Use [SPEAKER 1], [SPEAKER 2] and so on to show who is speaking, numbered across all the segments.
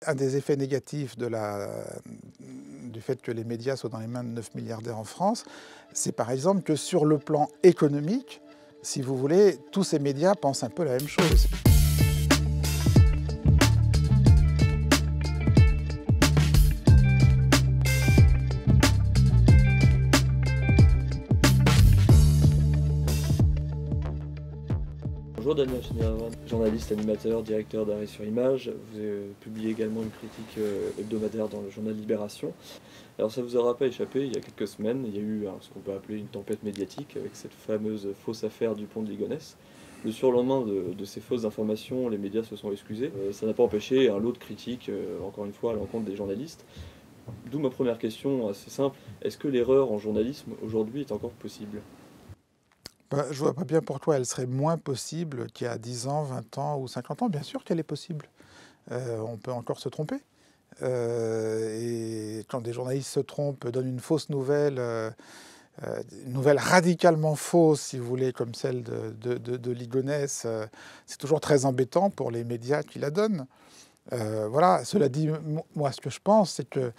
[SPEAKER 1] Un des effets négatifs du fait que les médias soient dans les mains de 9 milliardaires en France, c'est par exemple que sur le plan économique, si vous voulez, tous ces médias pensent un peu la même chose.
[SPEAKER 2] Bonjour Daniel Schneerman, journaliste, animateur, directeur d'Arrêt sur Image. Vous publiez également une critique hebdomadaire dans le journal Libération. Alors ça vous aura pas échappé, il y a quelques semaines, il y a eu ce qu'on peut appeler une tempête médiatique avec cette fameuse fausse affaire du pont de Ligonnès. Le surlendemain de ces fausses informations, les médias se sont excusés. Ça n'a pas empêché un lot de critiques, encore une fois, à l'encontre des journalistes. D'où ma première question assez simple, est-ce que l'erreur en journalisme aujourd'hui est encore possible ?
[SPEAKER 1] Je ne vois pas bien pourquoi elle serait moins possible qu'il y a 10 ans, 20 ans ou 50 ans. Bien sûr qu'elle est possible. On peut encore se tromper. Et quand des journalistes se trompent, donnent une fausse nouvelle, une nouvelle radicalement fausse, si vous voulez, comme celle de Ligonnès, c'est toujours très embêtant pour les médias qui la donnent. Voilà, cela dit, moi, ce que je pense, c'est que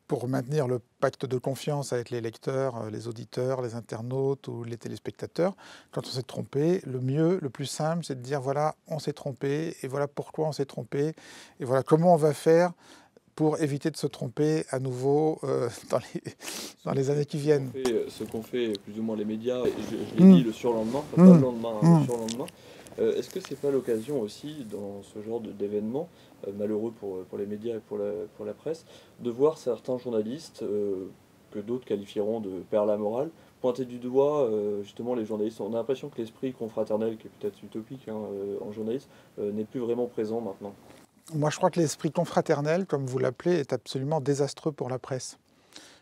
[SPEAKER 1] pour maintenir le pacte de confiance avec les lecteurs, les auditeurs, les internautes ou les téléspectateurs, quand on s'est trompé, le mieux, le plus simple, c'est de dire voilà, on s'est trompé, et voilà pourquoi on s'est trompé, et voilà comment on va faire pour éviter de se tromper à nouveau dans les années qui viennent.
[SPEAKER 2] Ce qu'ont fait plus ou moins les médias, et je l'ai dit le surlendemain, enfin pas le lendemain, hein, le surlendemain. Est-ce que c'est pas l'occasion aussi, dans ce genre d'événements, malheureux pour les médias et pour la presse, de voir certains journalistes, que d'autres qualifieront de père la morale, pointer du doigt justement les journalistes? On a l'impression que l'esprit confraternel, qui est peut-être utopique en journalisme, n'est plus vraiment présent maintenant.
[SPEAKER 1] Moi, je crois que l'esprit confraternel, comme vous l'appelez, est absolument désastreux pour la presse.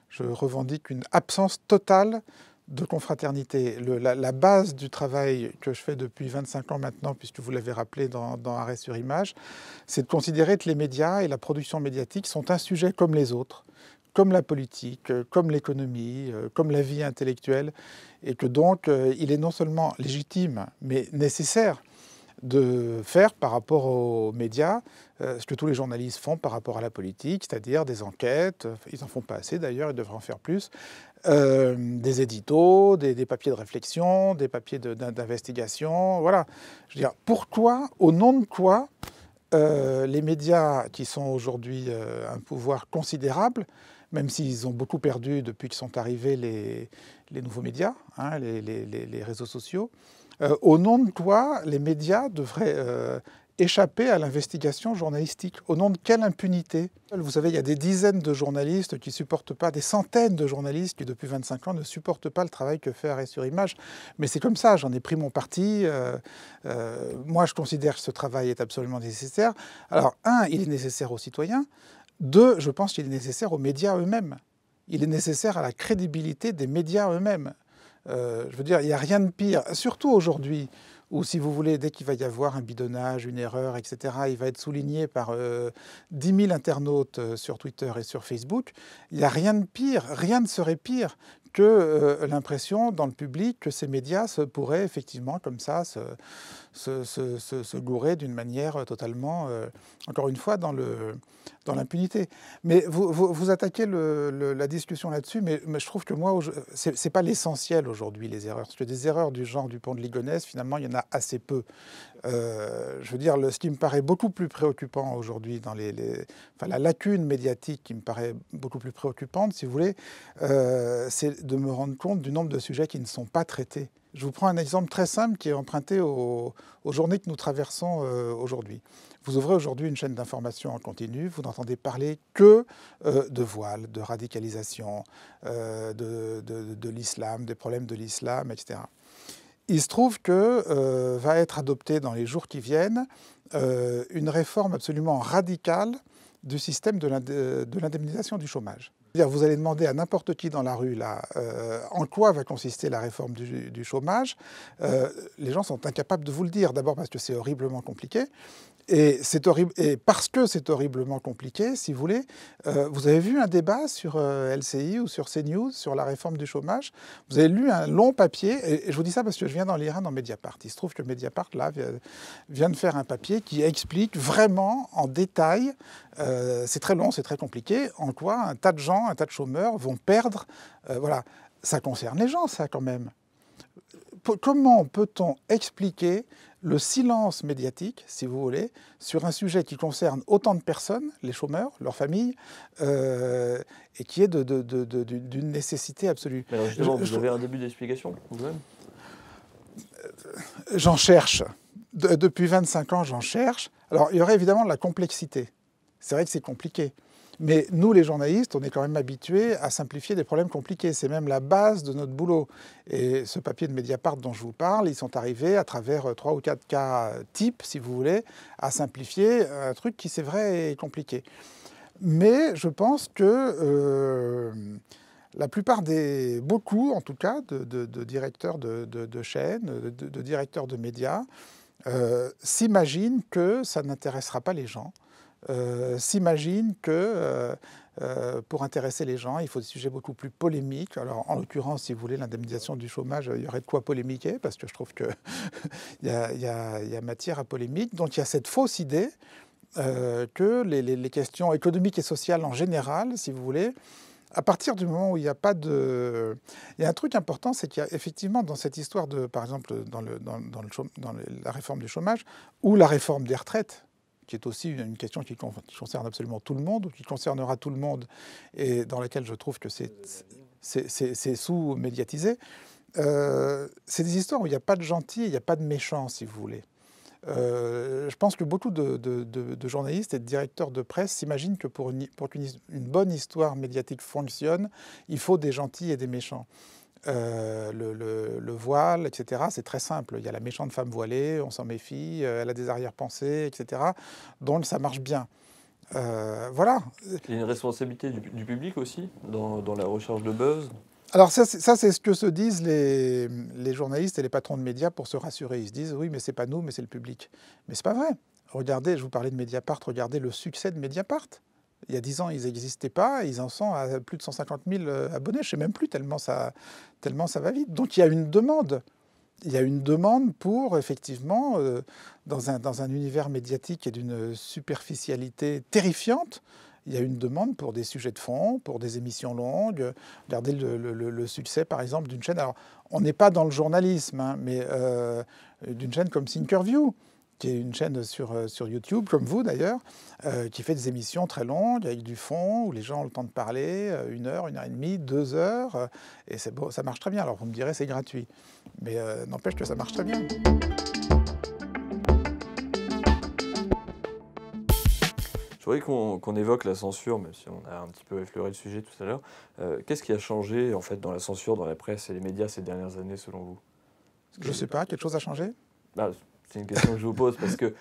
[SPEAKER 1] Je revendique une absence totale de confraternité. La base du travail que je fais depuis 25 ans maintenant, puisque vous l'avez rappelé dans Arrêt sur Image, c'est de considérer que les médias et la production médiatique sont un sujet comme les autres, comme la politique, comme l'économie, comme la vie intellectuelle, et que donc il est non seulement légitime, mais nécessaire de faire par rapport aux médias ce que tous les journalistes font par rapport à la politique, c'est-à-dire des enquêtes, ils n'en font pas assez d'ailleurs, ils devraient en faire plus, des éditos, des papiers de réflexion, des papiers d'investigation, voilà. Je veux dire, pourquoi, au nom de quoi, les médias qui sont aujourd'hui un pouvoir considérable, même s'ils ont beaucoup perdu depuis que sont arrivés les nouveaux médias, hein, les réseaux sociaux, au nom de quoi les médias devraient échapper à l'investigation journalistique? Au nom de quelle impunité? Vous savez, il y a des dizaines de journalistes qui ne supportent pas, des centaines de journalistes qui, depuis 25 ans, ne supportent pas le travail que fait Arrêt sur Image. Mais c'est comme ça, j'en ai pris mon parti. Moi, je considère que ce travail est absolument nécessaire. Alors, un, il est nécessaire aux citoyens. Deux, je pense qu'il est nécessaire aux médias eux-mêmes. Il est nécessaire à la crédibilité des médias eux-mêmes. Je veux dire, il n'y a rien de pire, surtout aujourd'hui, où si vous voulez, dès qu'il va y avoir un bidonnage, une erreur, etc., il va être souligné par 10 000 internautes sur Twitter et sur Facebook. Il n'y a rien de pire, rien ne serait pire que l'impression dans le public que ces médias pourraient effectivement comme ça se gourer d'une manière totalement, encore une fois, dans l'impunité. Mais vous attaquez la discussion là-dessus, mais je trouve que moi, c'est pas l'essentiel aujourd'hui, les erreurs. Parce que des erreurs du genre du pont de Ligonnès, finalement, il y en a assez peu. Je veux dire, ce qui me paraît beaucoup plus préoccupant aujourd'hui, enfin, la lacune médiatique qui me paraît beaucoup plus préoccupante, si vous voulez, c'est de me rendre compte du nombre de sujets qui ne sont pas traités. Je vous prends un exemple très simple qui est emprunté aux journées que nous traversons aujourd'hui. Vous ouvrez aujourd'hui une chaîne d'information en continu, vous n'entendez parler que de voile, de radicalisation, de l'islam, des problèmes de l'islam, etc. Il se trouve que va être adoptée dans les jours qui viennent une réforme absolument radicale du système de l'indemnisation du chômage. Vous allez demander à n'importe qui dans la rue là, en quoi va consister la réforme du chômage. Les gens sont incapables de vous le dire, d'abord parce que c'est horriblement compliqué, Et c'est horrible, et parce que c'est horriblement compliqué, si vous voulez, vous avez vu un débat sur LCI ou sur CNews sur la réforme du chômage. Vous avez lu un long papier, et je vous dis ça parce que je viens d'en lire un dans Mediapart. Il se trouve que Mediapart, là, vient de faire un papier qui explique vraiment en détail, c'est très long, c'est très compliqué, en quoi un tas de gens, un tas de chômeurs vont perdre. Voilà, ça concerne les gens, ça, quand même. Comment peut-on expliquer le silence médiatique, si vous voulez, sur un sujet qui concerne autant de personnes, les chômeurs, leurs familles, et qui est d'une nécessité absolue?
[SPEAKER 2] Alors justement, vous avez un début d'explication, vous-même?
[SPEAKER 1] J'en cherche. Depuis 25 ans, j'en cherche. Alors, il y aurait évidemment de la complexité. C'est vrai que c'est compliqué. Mais nous, les journalistes, on est quand même habitués à simplifier des problèmes compliqués. C'est même la base de notre boulot. Et ce papier de Mediapart dont je vous parle, ils sont arrivés à travers 3 ou 4 cas types, si vous voulez, à simplifier un truc qui, c'est vrai, est compliqué. Mais je pense que la plupart beaucoup en tout cas, de directeurs de chaînes, de directeurs de médias, s'imaginent que ça n'intéressera pas les gens. S'imaginent que pour intéresser les gens, il faut des sujets beaucoup plus polémiques. Alors, en l'occurrence, si vous voulez, l'indemnisation du chômage, il y aurait de quoi polémiquer, parce que je trouve qu'il y a matière à polémique. Donc, il y a cette fausse idée que les questions économiques et sociales en général, si vous voulez, à partir du moment où il n'y a pas de... Il y a un truc important, c'est qu'il y a effectivement dans cette histoire de, par exemple, dans la réforme du chômage, ou la réforme des retraites, qui est aussi une question qui concerne absolument tout le monde, ou qui concernera tout le monde, et dans laquelle je trouve que c'est sous-médiatisé. C'est des histoires où il n'y a pas de gentils, il n'y a pas de méchants, si vous voulez. Je pense que beaucoup de journalistes et de directeurs de presse s'imaginent que pour qu'une bonne histoire médiatique fonctionne, il faut des gentils et des méchants. Le voile, etc., c'est très simple. Il y a la méchante femme voilée, on s'en méfie, elle a des arrière-pensées, etc. Donc ça marche bien. Voilà.
[SPEAKER 2] Il y a une responsabilité du public aussi dans la recherche de buzz.
[SPEAKER 1] Alors ça, c'est ce que se disent les journalistes et les patrons de médias pour se rassurer. Ils se disent, oui, mais c'est pas nous, mais c'est le public. Mais c'est pas vrai. Regardez, je vous parlais de Mediapart, regardez le succès de Mediapart. Il y a 10 ans, ils n'existaient pas, ils en sont à plus de 150 000 abonnés, je ne sais même plus, tellement ça va vite. Donc il y a une demande. Il y a une demande pour, effectivement, dans un univers médiatique et d'une superficialité terrifiante, il y a une demande pour des sujets de fond, pour des émissions longues. Regardez le succès, par exemple, d'une chaîne. Alors, on n'est pas dans le journalisme, hein, mais d'une chaîne comme Thinkerview, qui est une chaîne sur YouTube, comme vous d'ailleurs, qui fait des émissions très longues, avec du fond, où les gens ont le temps de parler, 1 heure, 1 heure et demie, 2 heures, et c'est beau, ça marche très bien. Alors vous me direz, c'est gratuit, mais n'empêche que ça marche très bien.
[SPEAKER 2] Je voudrais qu'on évoque la censure, même si on a un petit peu effleuré le sujet tout à l'heure. Qu'est-ce qui a changé en fait dans la censure, dans la presse et les médias ces dernières années, selon vous?
[SPEAKER 1] Je ne sais pas, quelque chose a changé?
[SPEAKER 2] C'est une question que je vous pose parce que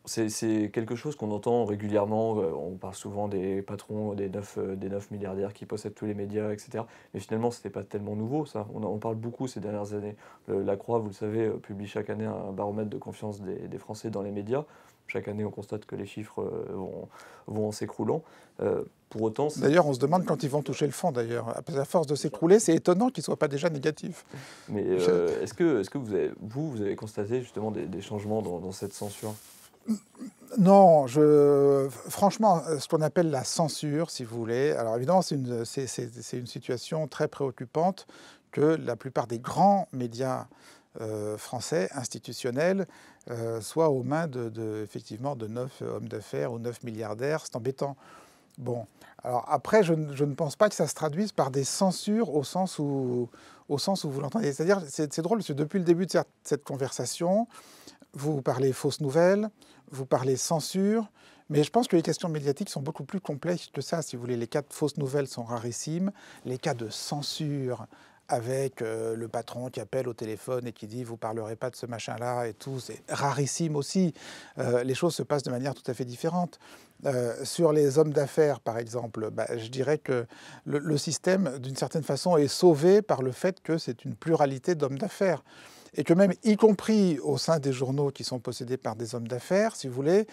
[SPEAKER 2] c'est quelque chose qu'on entend régulièrement. On parle souvent des patrons, des 9 milliardaires qui possèdent tous les médias, etc. Mais finalement, ce n'était pas tellement nouveau, ça. On parle beaucoup ces dernières années. La Croix, vous le savez, publie chaque année un baromètre de confiance des Français dans les médias. Chaque année, on constate que les chiffres vont en s'écroulant. Pour autant,
[SPEAKER 1] d'ailleurs, on se demande quand ils vont toucher le fond, d'ailleurs. À force de s'écrouler, c'est étonnant qu'ils ne soient pas déjà négatifs.
[SPEAKER 2] Mais est-ce que vous avez constaté justement des changements dans cette censure?
[SPEAKER 1] Non, franchement, ce qu'on appelle la censure, si vous voulez, alors évidemment, c'est une situation très préoccupante que la plupart des grands médias français, institutionnels, soient aux mains effectivement, de 9 hommes d'affaires ou 9 milliardaires. C'est embêtant. Bon, alors après, je ne pense pas que ça se traduise par des censures au sens où vous l'entendez. C'est-à-dire, c'est drôle, parce que depuis le début de cette conversation, vous parlez fausses nouvelles, vous parlez censure, mais je pense que les questions médiatiques sont beaucoup plus complexes que ça. Si vous voulez, les cas de fausses nouvelles sont rarissimes. Les cas de censure, avec le patron qui appelle au téléphone et qui dit « vous ne parlerez pas de ce machin-là » et tout, c'est rarissime aussi. Les choses se passent de manière tout à fait différente. Sur les hommes d'affaires, par exemple, je dirais que le système, d'une certaine façon, est sauvé par le fait que c'est une pluralité d'hommes d'affaires. et que même, y compris au sein des journaux qui sont possédés par des hommes d'affaires, si vous voulez,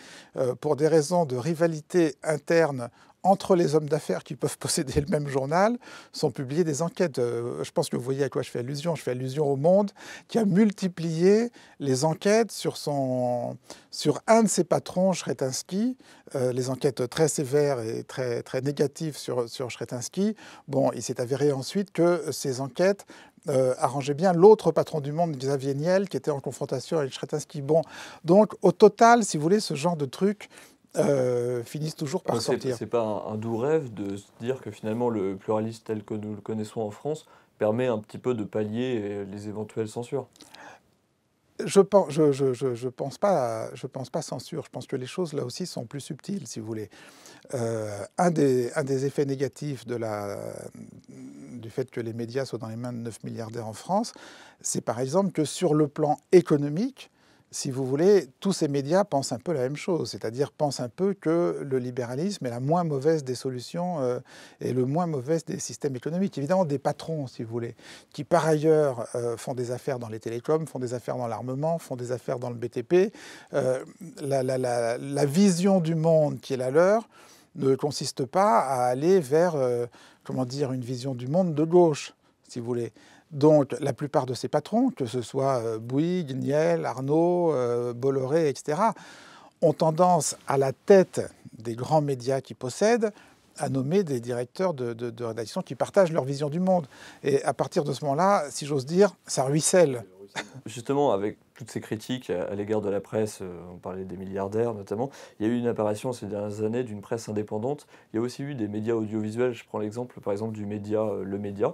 [SPEAKER 1] pour des raisons de rivalité interne entre les hommes d'affaires qui peuvent posséder le même journal, sont publiées des enquêtes. Je pense que vous voyez à quoi je fais allusion. Je fais allusion au Monde qui a multiplié les enquêtes sur un de ses patrons, Chretensky, les enquêtes très sévères et très, très négatives sur Chretensky. Bon, il s'est avéré ensuite que ces enquêtes arrangeait bien l'autre patron du Monde, Xavier Niel, qui était en confrontation avec Chretensky. Bon, donc au total, si vous voulez, ce genre de trucs finissent toujours par sortir.
[SPEAKER 2] C'est pas un doux rêve de se dire que finalement le pluralisme tel que nous le connaissons en France permet un petit peu de pallier les éventuelles censures?
[SPEAKER 1] Je pense pas censure. Je pense que les choses là aussi sont plus subtiles, si vous voulez. Un des effets négatifs du fait que les médias soient dans les mains de 9 milliardaires en France, c'est par exemple que sur le plan économique, si vous voulez, tous ces médias pensent un peu la même chose, c'est-à-dire pensent un peu que le libéralisme est la moins mauvaise des solutions et le moins mauvais des systèmes économiques. Évidemment, des patrons, si vous voulez, qui par ailleurs font des affaires dans les télécoms, font des affaires dans l'armement, font des affaires dans le BTP. La vision du monde qui est la leur ne consiste pas à aller vers, comment dire, une vision du monde de gauche, si vous voulez. Donc, la plupart de ces patrons, que ce soit Bouygues, Niel, Arnault, Bolloré, etc., ont tendance, à la tête des grands médias qu'ils possèdent, à nommer des directeurs de rédaction qui partagent leur vision du monde. Et à partir de ce moment-là, si j'ose dire, ça ruisselle.
[SPEAKER 2] Justement, avec toutes ces critiques à l'égard de la presse, on parlait des milliardaires notamment, il y a eu une apparition ces dernières années d'une presse indépendante. Il y a aussi eu des médias audiovisuels. Je prends l'exemple par exemple du média Le Média,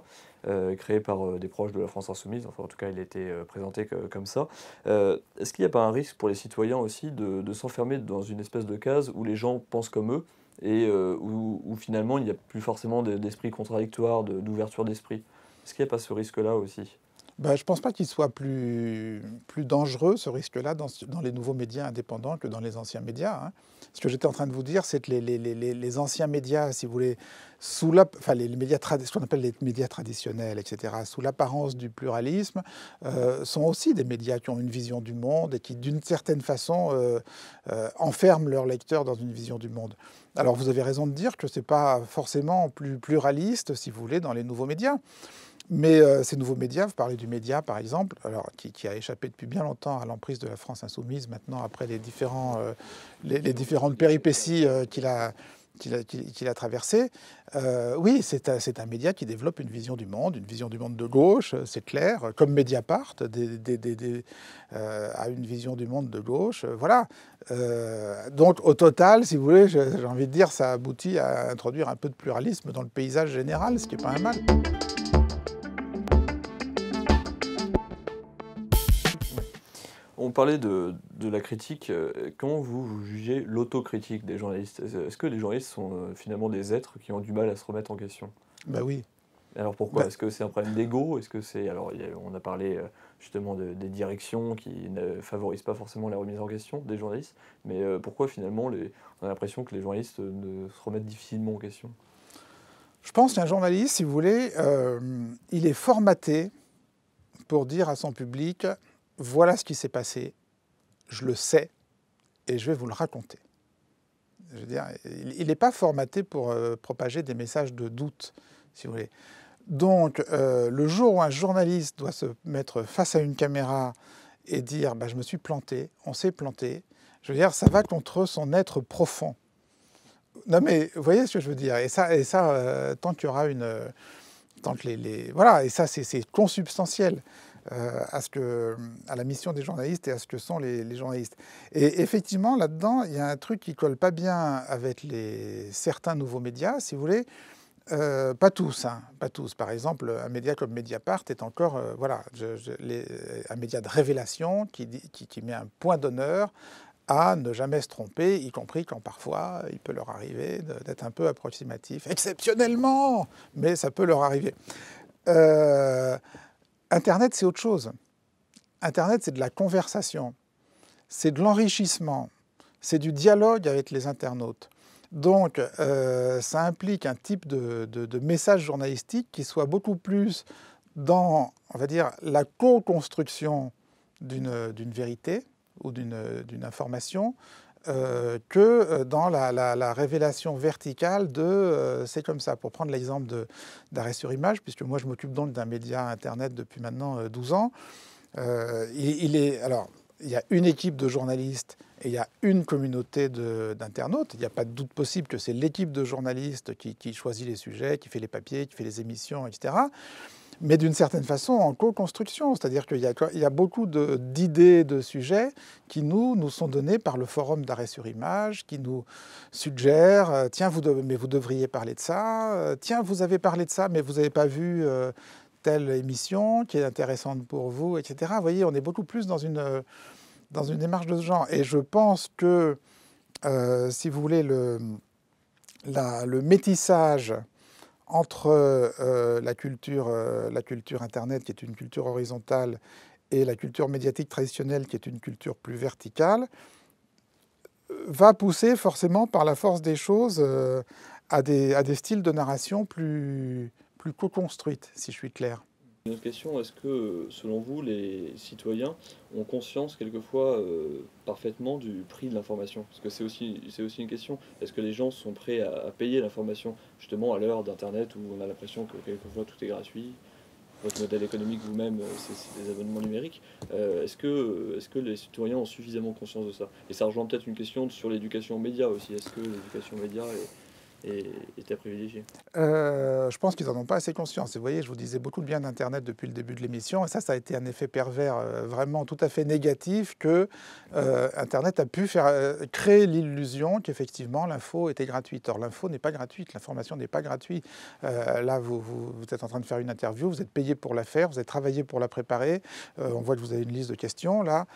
[SPEAKER 2] créé par des proches de la France Insoumise. Enfin, en tout cas, il a été présenté comme ça. Est-ce qu'il n'y a pas un risque pour les citoyens aussi de s'enfermer dans une espèce de case où les gens pensent comme eux et où finalement il n'y a plus forcément d'esprit contradictoire, d'ouverture d'esprit? Est-ce qu'il n'y a pas ce risque-là aussi?
[SPEAKER 1] Ben, je ne pense pas qu'il soit plus dangereux, ce risque-là, dans les nouveaux médias indépendants que dans les anciens médias. Hein. Ce que j'étais en train de vous dire, c'est que les anciens médias, si vous voulez, enfin, les médias ce qu'on appelle les médias traditionnels, etc., sous l'apparence du pluralisme, sont aussi des médias qui ont une vision du monde et qui, d'une certaine façon, enferment leurs lecteurs dans une vision du monde. Alors, vous avez raison de dire que ce n'est pas forcément plus pluraliste, si vous voulez, dans les nouveaux médias. Mais ces nouveaux médias, vous parlez du Média par exemple, alors, qui a échappé depuis bien longtemps à l'emprise de la France Insoumise, maintenant après les différentes péripéties qu'il a traversées. Oui, c'est un média qui développe une vision du monde de gauche, c'est clair, comme Mediapart a une vision du monde de gauche, voilà. Donc au total, si vous voulez, j'ai envie de dire, ça aboutit à introduire un peu de pluralisme dans le paysage général, ce qui n'est pas un mal.
[SPEAKER 2] On parlait de la critique. Comment vous jugez l'autocritique des journalistes? Est-ce que les journalistes sont finalement des êtres qui ont du mal à se remettre en question?
[SPEAKER 1] Ben oui.
[SPEAKER 2] Alors pourquoi? Est-ce que c'est un problème d'ego? Est-ce que c'est... Alors on a parlé justement des directions qui ne favorisent pas forcément la remise en question des journalistes, mais pourquoi finalement on a l'impression que les journalistes ne se remettent difficilement en question?
[SPEAKER 1] Je pense qu'un journaliste, si vous voulez, il est formaté pour dire à son public: voilà ce qui s'est passé, je le sais, et je vais vous le raconter. Je veux dire, il n'est pas formaté pour propager des messages de doute, si vous voulez. Donc, le jour où un journaliste doit se mettre face à une caméra et dire « je me suis planté, on s'est planté », je veux dire, ça va contre son être profond. Non mais, vous voyez ce que je veux dire? Et ça tant qu'il y aura une... tant que voilà, et ça, c'est consubstantiel à la mission des journalistes et à ce que sont les journalistes. Et effectivement, là-dedans, il y a un truc qui ne colle pas bien avec certains nouveaux médias, si vous voulez. Pas tous, hein, pas tous. Par exemple, un média comme Mediapart est encore voilà, un média de révélation qui met un point d'honneur à ne jamais se tromper, y compris quand parfois il peut leur arriver d'être un peu approximatif. Exceptionnellement, mais ça peut leur arriver. Internet, c'est autre chose. Internet, c'est de la conversation, c'est de l'enrichissement, c'est du dialogue avec les internautes. Donc, ça implique un type de message journalistique qui soit beaucoup plus dans, on va dire, la co-construction d'une vérité ou d'une information que dans la révélation verticale de c'est comme ça. Pour prendre l'exemple d'Arrêt sur Image, puisque moi je m'occupe donc d'un média internet depuis maintenant 12 ans, alors, il y a une équipe de journalistes et il y a une communauté d'internautes. Il n'y a pas de doute possible que c'est l'équipe de journalistes qui choisit les sujets, qui fait les papiers, qui fait les émissions, etc. Mais d'une certaine façon en co-construction, c'est-à-dire qu'il y a beaucoup d'idées, de sujets qui nous sont donnés par le forum d'Arrêt sur Image, qui nous suggèrent « Tiens, mais vous devriez parler de ça. Tiens, vous avez parlé de ça, mais vous n'avez pas vu telle émission qui est intéressante pour vous, etc. » Vous voyez, on est beaucoup plus dans une démarche de ce genre. Et je pense que, si vous voulez, le métissage entre la culture Internet, qui est une culture horizontale, et la culture médiatique traditionnelle, qui est une culture plus verticale, va pousser forcément, par la force des choses, à des styles de narration plus co-construites, si je suis clair.
[SPEAKER 2] Une autre question, est-ce que, selon vous, les citoyens ont conscience quelquefois parfaitement du prix de l'information? Parce que c'est aussi une question. Est-ce que les gens sont prêts à payer l'information, justement à l'heure d'Internet où on a l'impression que quelquefois tout est gratuit? Votre modèle économique vous-même, c'est des abonnements numériques. Est-ce que les citoyens ont suffisamment conscience de ça? Et ça rejoint peut-être une question sur l'éducation aux médias aussi. Est-ce que l'éducation aux médias est à privilégier?
[SPEAKER 1] Je pense qu'ils n'en ont pas assez conscience. Et vous voyez, je vous disais beaucoup de bien d'Internet depuis le début de l'émission, et ça a été un effet pervers vraiment tout à fait négatif, que Internet a pu créer l'illusion qu'effectivement l'info était gratuite. Or, l'info n'est pas gratuite, l'information n'est pas gratuite. Là, vous êtes en train de faire une interview, vous êtes payé pour la faire, vous avez travaillé pour la préparer, on voit que vous avez une liste de questions, là.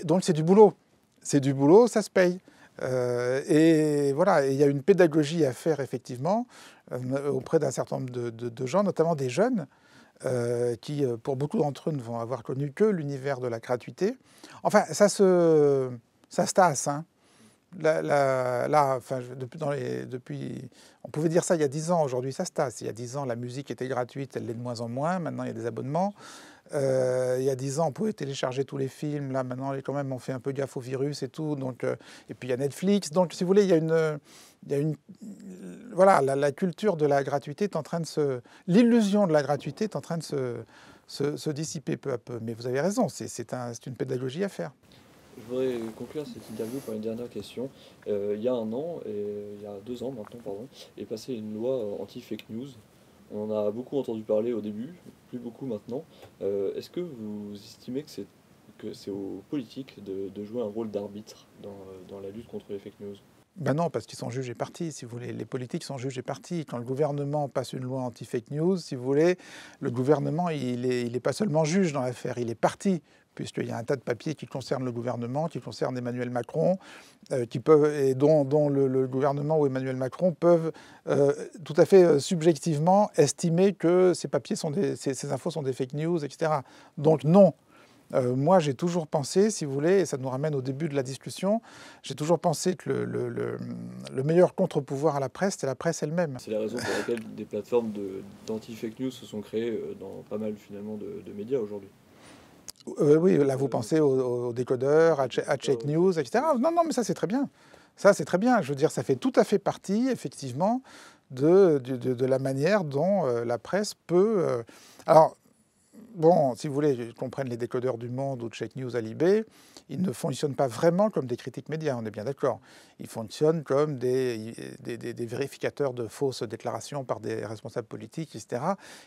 [SPEAKER 1] Donc c'est du boulot. C'est du boulot, ça se paye. Et voilà, il y a une pédagogie à faire effectivement auprès d'un certain nombre de gens, notamment des jeunes, qui, pour beaucoup d'entre eux, ne vont avoir connu que l'univers de la gratuité. Enfin, ça se tasse. Hein. Enfin, depuis, on pouvait dire ça il y a 10 ans, aujourd'hui ça se tasse. Il y a 10 ans, la musique était gratuite, elle l'est de moins en moins. Maintenant, il y a des abonnements. Il y a 10 ans, on pouvait télécharger tous les films. Là, maintenant, quand même, on fait un peu gaffe au virus et tout. Donc, et puis, il y a Netflix. Donc, si vous voulez, il y a une voilà, la culture de la gratuité est en train de l'illusion de la gratuité est en train de se dissiper peu à peu. Mais vous avez raison, c'est une pédagogie à faire.
[SPEAKER 2] Je voudrais conclure cette interview par une dernière question. Il y a 1 an, il y a 2 ans maintenant, pardon, est passée une loi anti-fake news. On en a beaucoup entendu parler au début, plus beaucoup maintenant. Est-ce que vous estimez que c'est aux politiques de jouer un rôle d'arbitre dans la lutte contre les fake news?
[SPEAKER 1] Ben non, parce qu'ils sont juges et partis, si vous voulez. Les politiques sont juges et partis. Quand le gouvernement passe une loi anti-fake news, si vous voulez, le gouvernement, il est pas seulement juge dans l'affaire, il est parti, puisqu'il y a un tas de papiers qui concernent le gouvernement, qui concernent Emmanuel Macron, dont le gouvernement ou Emmanuel Macron peuvent tout à fait subjectivement estimer que ces papiers ces infos sont des fake news, etc. Donc non. Moi, j'ai toujours pensé, si vous voulez, et ça nous ramène au début de la discussion, j'ai toujours pensé que le meilleur contre-pouvoir à la presse, c'est la presse elle-même.
[SPEAKER 2] C'est la raison pour laquelle des plateformes d'anti-fake news se sont créées dans pas mal finalement de médias aujourd'hui.
[SPEAKER 1] Oui, là vous pensez aux décodeurs, à Check News, etc. Non, non, mais ça c'est très bien. Ça c'est très bien. Je veux dire, ça fait tout à fait partie, effectivement, de la manière dont la presse peut... Alors, bon, si vous voulez qu'on prenne les décodeurs du Monde ou de Check News à Libé, ils ne fonctionnent pas vraiment comme des critiques médias, on est bien d'accord. Ils fonctionnent comme des vérificateurs de fausses déclarations par des responsables politiques, etc.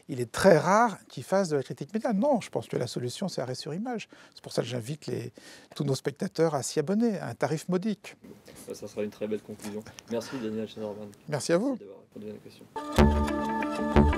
[SPEAKER 1] Il est très rare qu'ils fassent de la critique média. Non, je pense que la solution, c'est Arrêt sur Image. C'est pour ça que j'invite tous nos spectateurs à s'y abonner, à un tarif modique.
[SPEAKER 2] Ça sera une très belle conclusion. Merci Daniel Schneiderman.
[SPEAKER 1] Merci à vous.
[SPEAKER 2] Merci d'avoir répondu à la question.